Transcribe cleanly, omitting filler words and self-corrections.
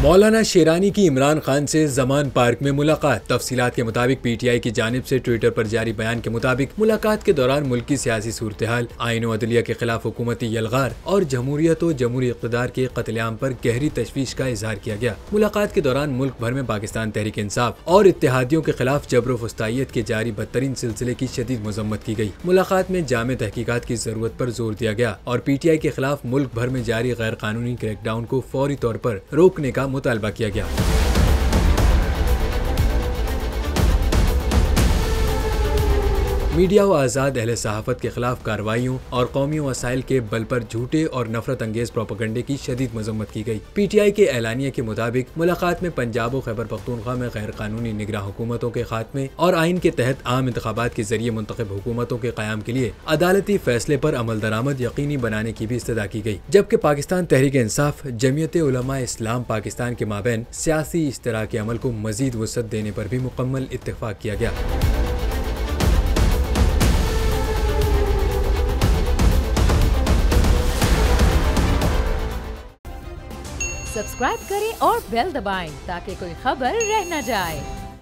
मौलाना शेरानी की इमरान खान से जमान पार्क में मुलाकात। तफसीलात के मुताबिक पीटीआई की जानिब से ट्विटर पर जारी बयान के मुताबिक मुलाकात के दौरान मुल्की सियासी सूरत हाल, आईन व अदलिया के खिलाफ हुकूमती यलगार और जमहूरियत व जमहूरी इक़्तिदार के कत्लेआम पर गहरी तशवीश का इजहार किया गया। मुलाकात के दौरान मुल्क भर में पाकिस्तान तहरीक इंसाफ और इत्तेहादियों के खिलाफ जबर फुस्तायत के जारी बदतरीन सिलसिले की शदीद मजम्मत की गई। मुलाकात में जामे तहकीकात की जरूरत पर जोर दिया गया और पीटीआई के खिलाफ मुल्क भर में जारी गैर कानूनी क्रैकडाउन को फौरी तौर पर रोकने का मुतालबा किया गया। मीडिया व आज़ाद अहले सहाफ़त के खिलाफ कार्रवाइयों और कौमी वसाइल के बल पर झूठे और नफरत अंगेज प्रोपेगेंडे की शदीद मजम्मत की गई। पीटीआई के एलानिया के मुताबिक मुलाकात में पंजाब व खैबर पख्तूनख्वा में गैर कानूनी निगरान हुकूमतों के खात्मे और आइन के तहत आम इंतखाबात के जरिए मुंतखब हुकूमतों के क़याम के लिए अदालती फैसले पर अमल दरामद यकीनी बनाने की भी इस्तदा की गई। जबकि पाकिस्तान तहरीक इंसाफ, जमीयत उलमा इस्लाम पाकिस्तान के माबैन सियासी इश्तराकी अमल को मजीद वसअत देने पर भी मुकम्मल इत्तेफाक किया गया। सब्सक्राइब करें और बेल दबाएं ताकि कोई खबर रह न जाए।